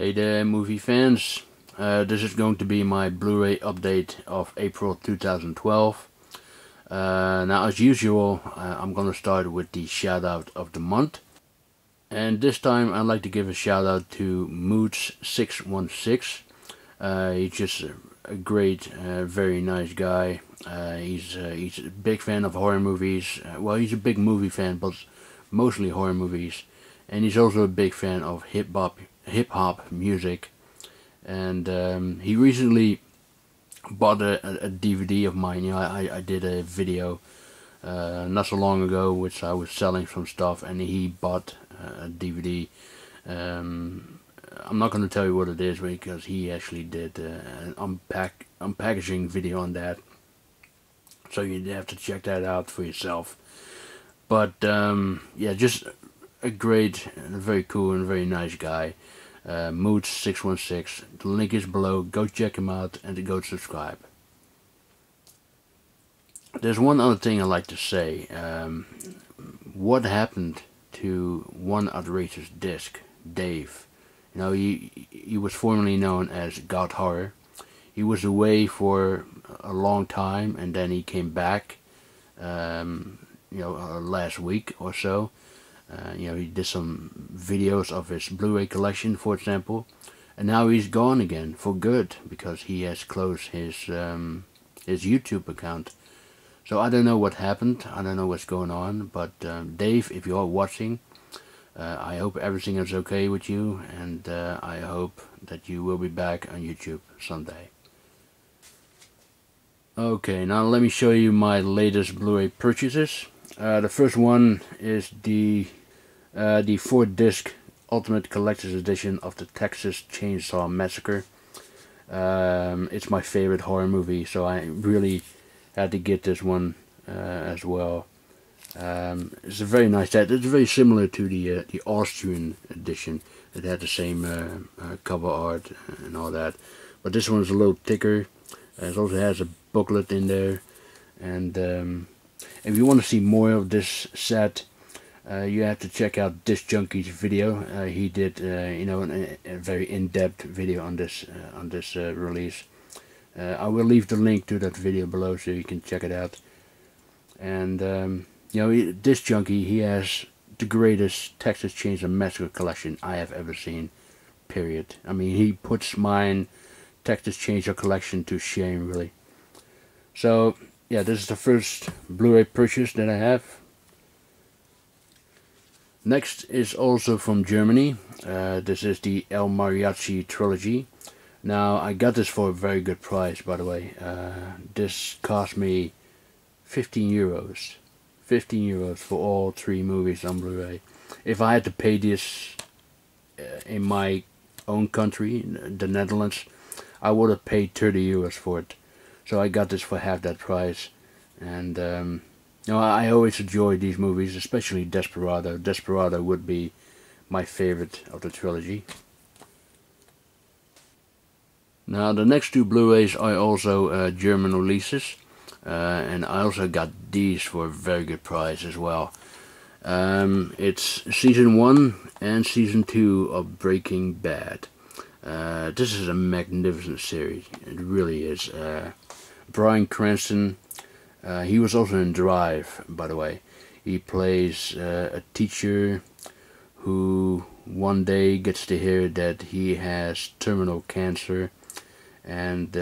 Hey there, movie fans. This is going to be my Blu-ray update of April 2012. Now, as usual, I'm going to start with the shout-out of the month. And this time I'd like to give a shout-out to Moods616. He's just a great, very nice guy. He's a big fan of horror movies. Well, he's a big movie fan, but mostly horror movies. And he's also a big fan of hip-hop music. And he recently bought a DVD of mine. You know, I did a video not so long ago, which I was selling some stuff, and he bought a DVD. I'm not going to tell you what it is because he actually did an unpackaging video on that, so you'd have to check that out for yourself. But yeah, just a great and a very cool and very nice guy. Moods616. The link is below. Go check him out and go subscribe. There's one other thing I'd like to say. What happened to one outrageous disc, Dave? You know, he was formerly known as God Horror. He was away for a long time, and then he came back. You know, last week or so. You know, he did some videos of his Blu-ray collection, for example, and now he's gone again for good because he has closed his YouTube account. So I don't know what happened. I don't know what's going on. But Dave, if you're watching, I hope everything is okay with you, and I hope that you will be back on YouTube someday. Okay, now let me show you my latest Blu-ray purchases. The first one is the 4-disc Ultimate Collector's Edition of the Texas Chainsaw Massacre. It's my favorite horror movie, so I really had to get this one as well. It's a very nice set. It's very similar to the Austrian edition. It had the same cover art and all that, but this one's a little thicker. It also has a booklet in there, and if you want to see more of this set, you have to check out Disc Junkie's video. He did, you know, a very in-depth video on this release. I will leave the link to that video below so you can check it out. And you know, Disc Junkie, he has the greatest Texas Chainsaw Massacre collection I have ever seen. Period. I mean, he puts mine Texas Chainsaw collection to shame, really. So yeah, this is the first Blu-ray purchase that I have. Next is also from Germany. This is the El Mariachi Trilogy. Now, I got this for a very good price, by the way. This cost me 15 euros. 15 euros for all 3 movies on Blu-ray. If I had to pay this in my own country, the Netherlands, I would have paid 30 euros for it. So I got this for half that price. And you know, I always enjoy these movies, especially Desperado. Desperado would be my favorite of the trilogy. Now, the next 2 Blu-rays are also German releases. And I also got these for a very good price as well. It's Season 1 and Season 2 of Breaking Bad. This is a magnificent series. It really is. Bryan Cranston, he was also in Drive, by the way. He plays a teacher who one day gets to hear that he has terminal cancer, and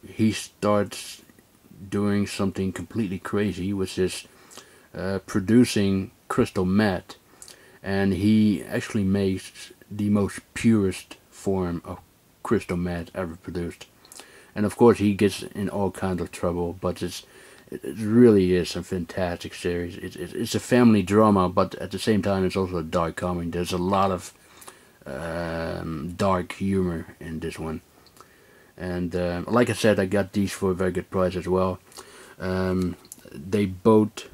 he starts doing something completely crazy, which is producing crystal meth, and he actually makes the most purest form of crystal meth ever produced. And of course he gets in all kinds of trouble, but it really is a fantastic series. It's a family drama, but at the same time it's also a dark comedy. There's a lot of dark humor in this one. And like I said, I got these for a very good price as well. They both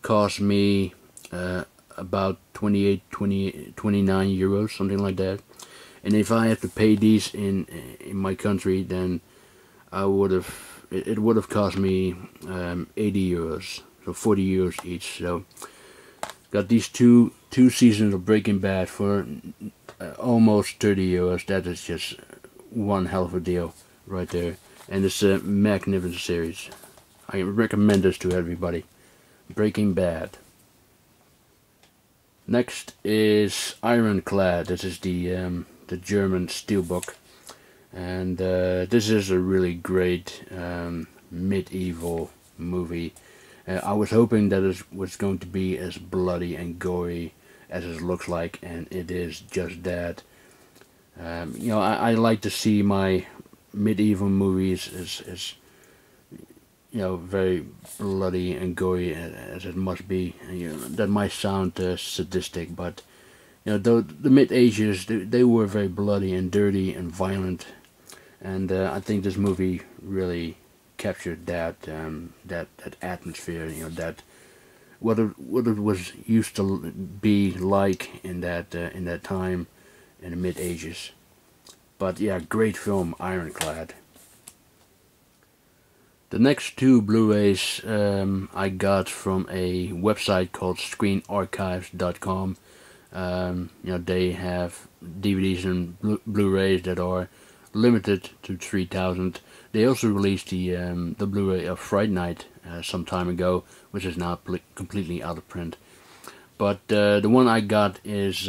cost me about 29 euros, something like that. And if I had to pay these in my country, then it would have cost me 80 euros, so 40 euros each. So got these two seasons of Breaking Bad for almost 30 euros. That is just one hell of a deal right there. And it's a magnificent series. I recommend this to everybody. Breaking Bad. Next is Ironclad. This is the German steelbook, and this is a really great medieval movie. I was hoping that it was going to be as bloody and gory as it looks like, and it is just that. You know, I like to see my medieval movies as you know, very bloody and gory as it must be. You know, that might sound sadistic, but you know, the mid ages, they were very bloody and dirty and violent, and I think this movie really captured that that atmosphere. You know, that what it was used to be like in that time in the mid ages. But yeah, great film, Ironclad. The next two Blu-rays I got from a website called ScreenArchives.com. You know, they have DVDs and Blu-rays that are limited to 3,000. They also released the Blu-ray of Fright Night some time ago, which is now completely out of print. But the one I got is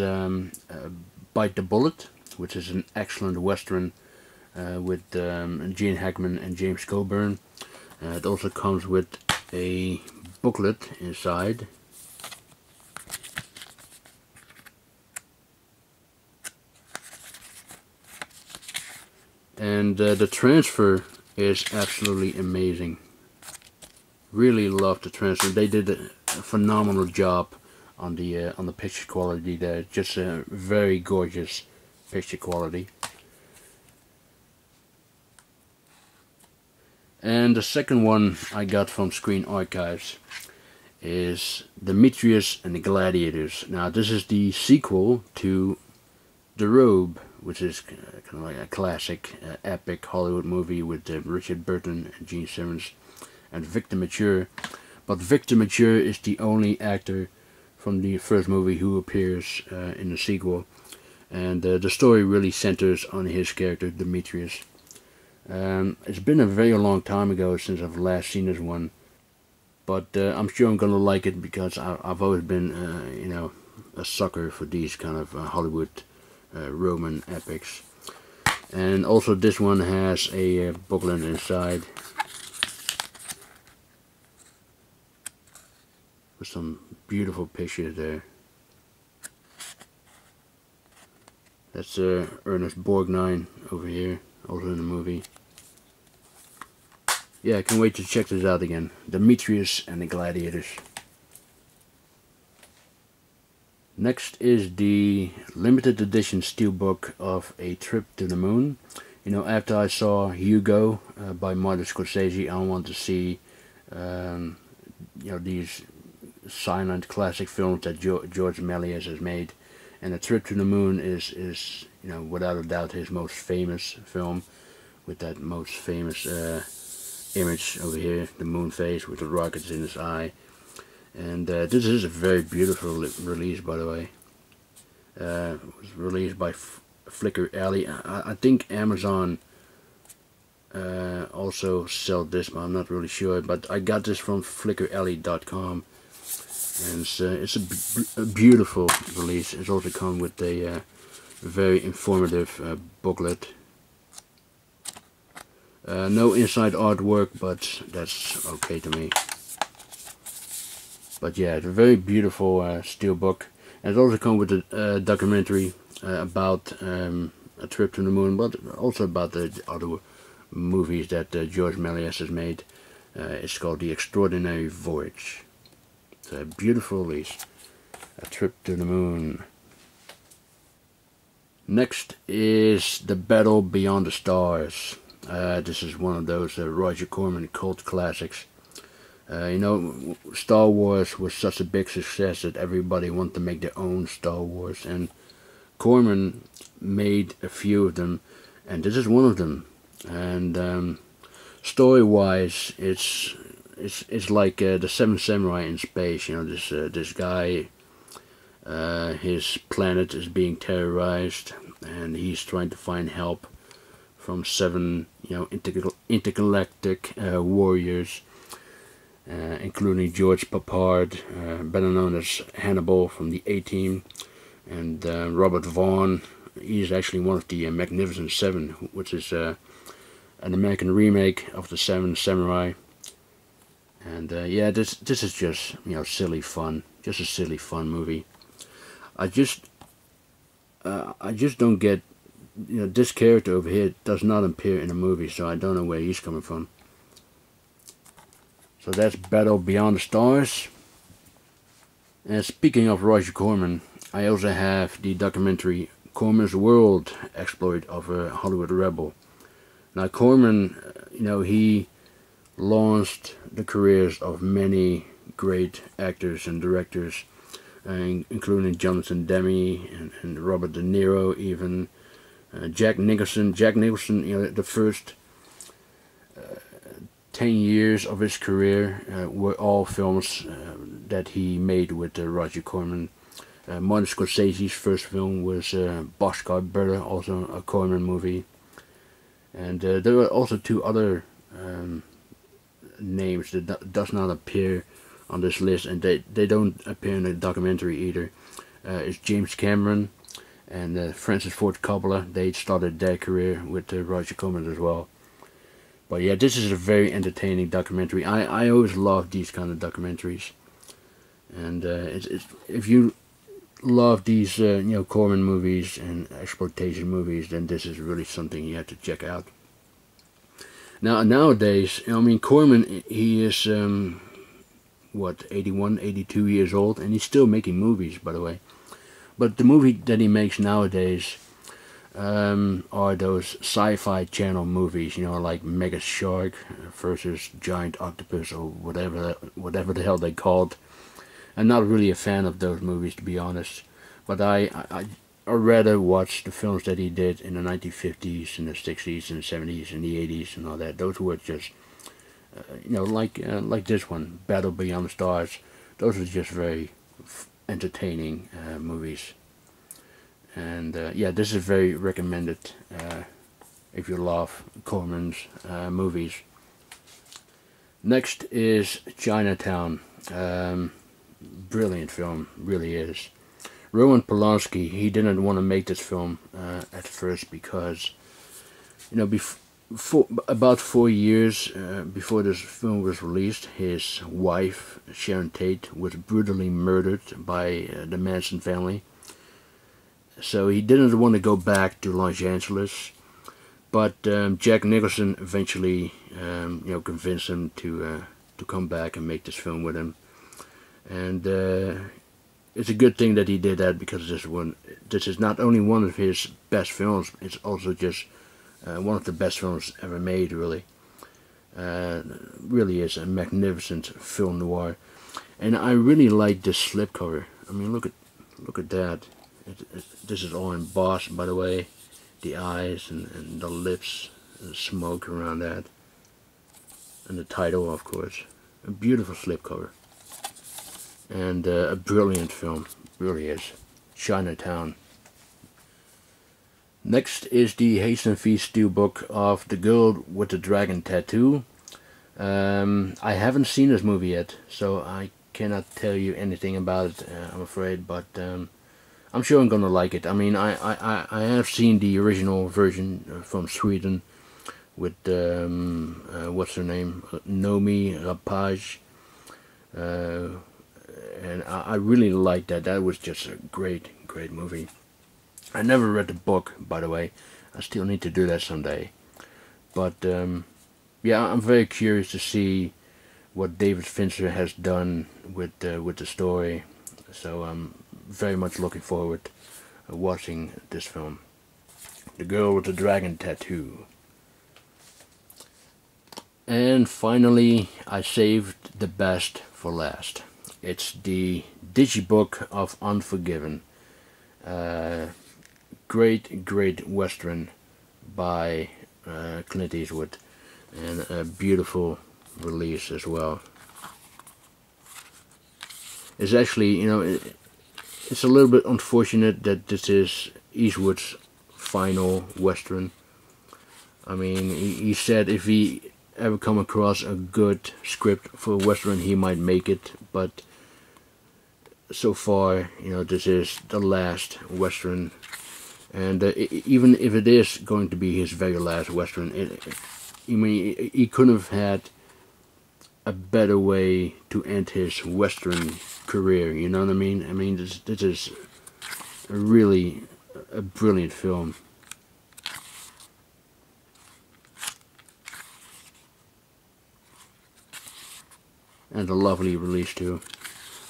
Bite the Bullet, which is an excellent Western with Gene Hackman and James Coburn. It also comes with a booklet inside. And the transfer is absolutely amazing. Really love the transfer. They did a phenomenal job on the picture quality there. Just a very gorgeous picture quality. And the second one I got from Screen Archives is Demetrius and the Gladiators. Now this is the sequel to The Robe, which is kind of like a classic, epic Hollywood movie with Richard Burton and Gene Simmons and Victor Mature. But Victor Mature is the only actor from the first movie who appears in the sequel. And the story really centers on his character, Demetrius. It's been a very long time ago since I've last seen this one, but I'm sure I'm gonna like it because I've always been, you know, a sucker for these kind of Hollywood Roman epics. And also this one has a booklet inside with some beautiful pictures there. That's Ernest Borgnine over here, also in the movie. Yeah, I can't wait to check this out again. Demetrius and the Gladiators. Next is the limited edition steelbook of A Trip to the Moon. You know, after I saw Hugo by Martin Scorsese, I want to see you know, these silent classic films that George Méliès has made. And A Trip to the Moon is you know, without a doubt his most famous film, with that most famous image over here, the moon face with the rockets in his eye. And this is a very beautiful release, by the way. It was released by Flickr Alley. I think Amazon also sell this, but I'm not really sure. But I got this from FlickrAlley.com, and it's a beautiful release. It's also come with a very informative booklet. No inside artwork, but that's okay to me. But yeah, it's a very beautiful steelbook. And it also comes with a documentary about A Trip to the Moon, but also about the other movies that George Méliès has made. It's called The Extraordinary Voyage. It's a beautiful release. A Trip to the Moon. Next is The Battle Beyond the Stars. This is one of those Roger Corman cult classics. You know, Star Wars was such a big success that everybody wanted to make their own Star Wars, and Corman made a few of them, and this is one of them. And story-wise, it's like the Seven Samurai in space. You know, this guy His planet is being terrorized, and he's trying to find help from 7, intergalactic warriors, including George Papard, better known as Hannibal from the A-Team, and Robert Vaughn. He's actually one of the Magnificent Seven, which is an American remake of the Seven Samurai. And yeah, this is just silly fun, just a silly fun movie. I just don't get, this character over here does not appear in the movie, so I don't know where he's coming from. So that's Battle Beyond the Stars. And speaking of Roger Corman, I also have the documentary Corman's World Exploit of a Hollywood Rebel. Now Corman, he launched the careers of many great actors and directors, including Jonathan Demme and Robert De Niro, even Jack Nicholson. Jack Nicholson, the first 10 years of his career were all films that he made with Roger Corman. Martin Scorsese's first film was Boxcar Bertha, also a Corman movie. And there were also 2 other names that does not appear on this list, and they don't appear in the documentary either. It's James Cameron and Francis Ford Coppola. They started their career with Roger Corman as well. But yeah, this is a very entertaining documentary. I always love these kind of documentaries, and if you love these Corman movies and exploitation movies, then this is really something you have to check out. Now nowadays, Corman, he is 81, 82 years old, and he's still making movies, by the way. But the movie that he makes nowadays are those sci-fi channel movies, like Mega Shark versus Giant Octopus, or whatever the hell they called. I'm not really a fan of those movies, to be honest, but I rather watch the films that he did in the 1950s and the 60s and the 70s and the 80s and all that. Those were just like this one, Battle Beyond the Stars. Those are just very entertaining movies. And yeah, this is very recommended if you love Corman's movies. Next is Chinatown. Brilliant film, really is. Roman Polanski, he didn't want to make this film at first because, about 4 years before this film was released, his wife, Sharon Tate, was brutally murdered by the Manson family. So he didn't want to go back to Los Angeles, but Jack Nicholson eventually, convinced him to come back and make this film with him. And it's a good thing that he did that, because this is not only one of his best films, it's also just one of the best films ever made, really. Really is a magnificent film noir. And I really like this slipcover. I mean, look at that. This is all embossed, by the way. The eyes and the lips, and the smoke around that. And the title, of course. A beautiful slipcover. And a brilliant film, really is. Chinatown. Next is the Hasten Feast Steelbook of The Girl with the Dragon Tattoo. I haven't seen this movie yet, so I cannot tell you anything about it, I'm afraid, but I'm sure I'm gonna like it. I mean, I have seen the original version from Sweden with, what's her name? Noomi Rapace. And I really liked that. That was just a great movie. I never read the book, by the way. I still need to do that someday. But yeah, I'm very curious to see what David Fincher has done with the story. So I'm very much looking forward to watching this film. The Girl with the Dragon Tattoo. And finally, I saved the best for last. It's the Digibook of Unforgiven. Great Western by Clint Eastwood. And a beautiful release as well. It's actually, it's a little bit unfortunate that this is Eastwood's final Western. I mean, he said if he ever come across a good script for a Western, he might make it, but so far, you know, this is the last Western, and even if it is going to be his very last Western, I mean, he couldn't have had a better way to end his Western career, you know what I mean? I mean, this is really a brilliant film. And a lovely release too.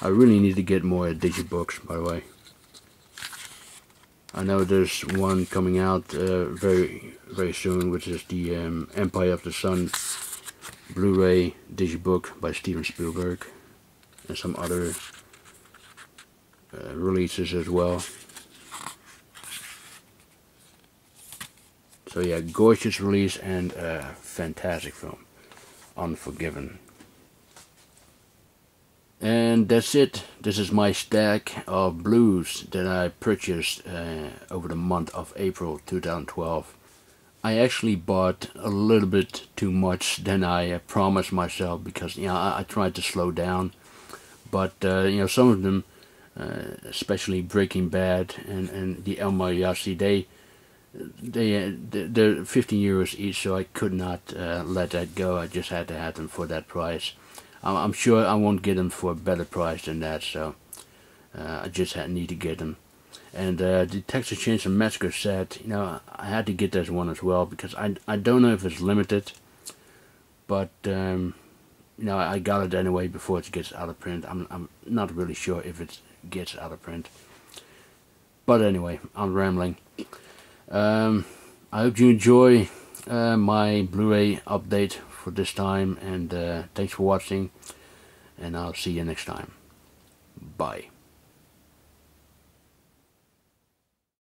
I really need to get more digibooks, by the way. I know there's one coming out very soon, which is the Empire of the Sun Blu-ray digibook by Steven Spielberg, and some other releases as well. So yeah, gorgeous release and a fantastic film, Unforgiven. And that's it. This is my stack of blues that I purchased over the month of April 2012. I actually bought a little bit too much than I promised myself, because you know I tried to slow down, but you know, some of them, especially Breaking Bad and the El Mariachi, they're 15 euros each, so I could not let that go. I just had to have them for that price. I'm sure I won't get them for a better price than that, so I just need to get them. And the Texas Chainsaw Massacre set, you know, I had to get this one as well, because I don't know if it's limited, but you know, I got it anyway before it gets out of print. I'm not really sure if it gets out of print, but anyway, I'm rambling. I hope you enjoy my Blu-ray update for this time, and thanks for watching, and I'll see you next time. Bye.